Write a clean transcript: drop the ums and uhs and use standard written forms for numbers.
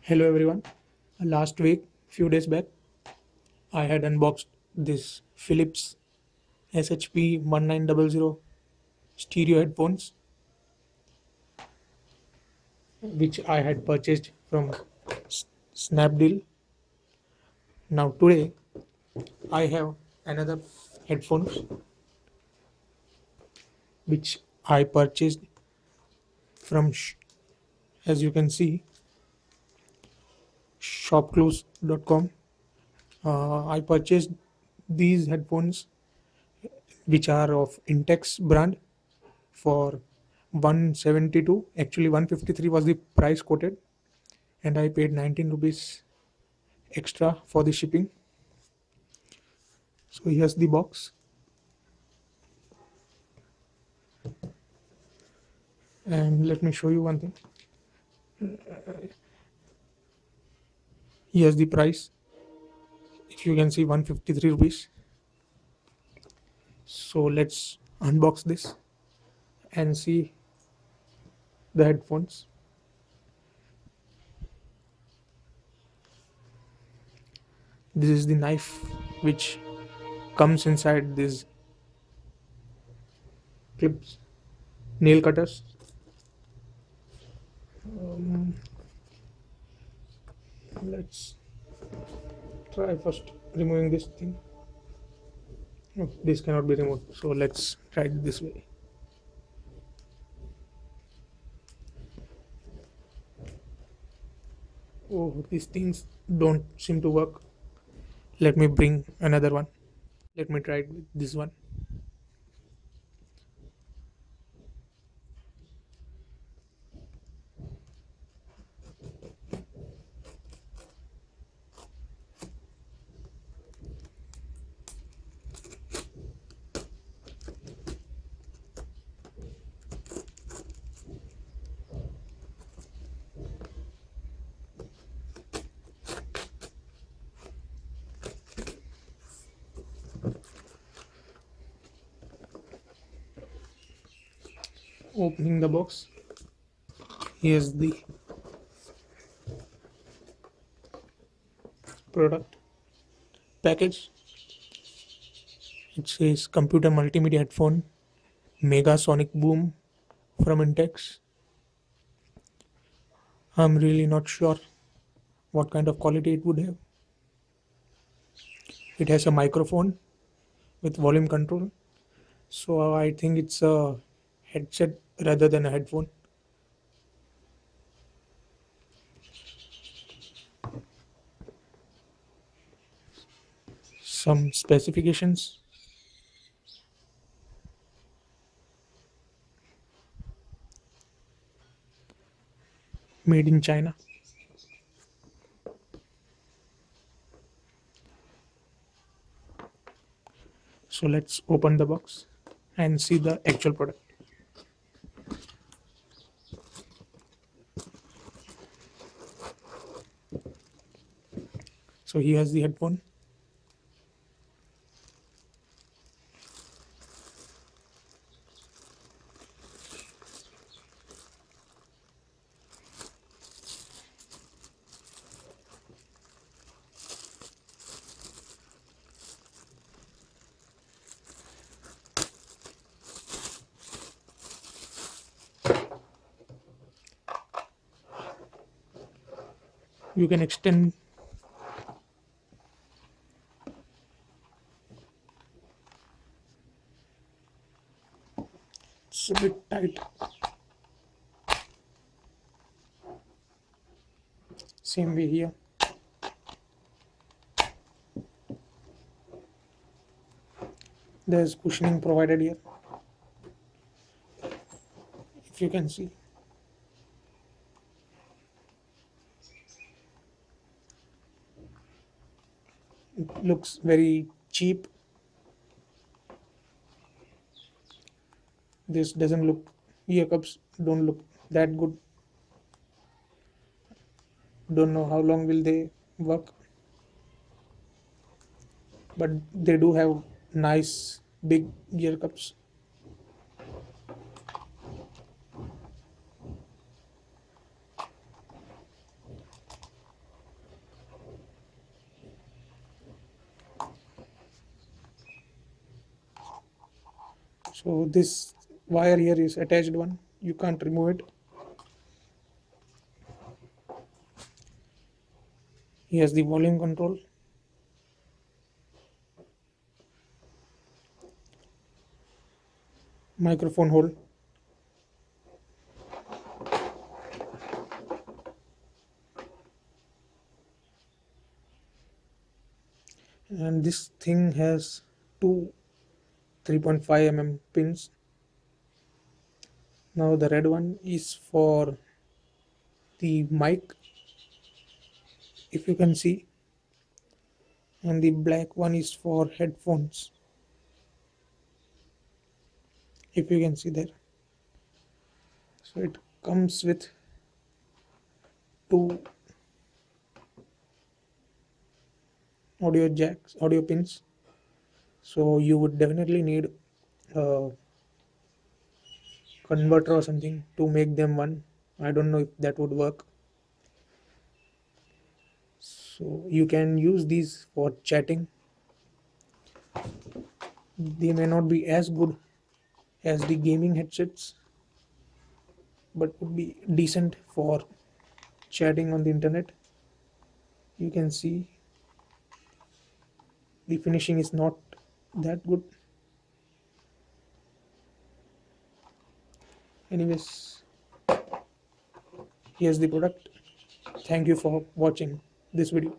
Hello everyone. Last week, few days back, I had unboxed this Philips SHP 1900 stereo headphones, which I had purchased from Snapdeal. Now today, I have another headphones which I purchased from, as you can see, shopclues.com. I purchased these headphones, which are of Intex brand, for 172. Actually 153 was the price quoted, and I paid 19 rupees extra for the shipping. So here's the box, and let me show you one thing. Here's the price. If you can see, 153 rupees. So let's unbox this and see the headphones. This is the knife which comes inside these clips, nail cutters. Let's try first removing this thing. Oh, this cannot be removed, so let's try it this way. Oh, these things don't seem to work. Let me bring another one. Let me try it with this one. Opening the box. Here's the product package. It says computer multimedia headphone, mega sonic boom from Intex. I'm really not sure what kind of quality it would have. It has a microphone with volume control, so I think it's a headset rather than a headphone. Some specifications. Made in China. So let's open the box and see the actual product. So here's the headphone. You can extend it's a bit tight. Same way here. There's cushioning provided here, if you can see. It looks very cheap. This doesn't look, ear cups don't look that good. Don't know how long will they work, but they do have nice big ear cups. So this wire here is attached one, you can't remove it. Here's the volume control, microphone hole, and this thing has two 3.5 pins. Now the red one is for the mic, if you can see, and the black one is for headphones, if you can see there. So it comes with two audio pins. So you would definitely need a converter or something to make them one. I don't know if that would work. So you can use these for chatting. They may not be as good as the gaming headsets, but would be decent for chatting on the internet. You can see the finishing is not that good. Anyways, here's the product. Thank you for watching this video.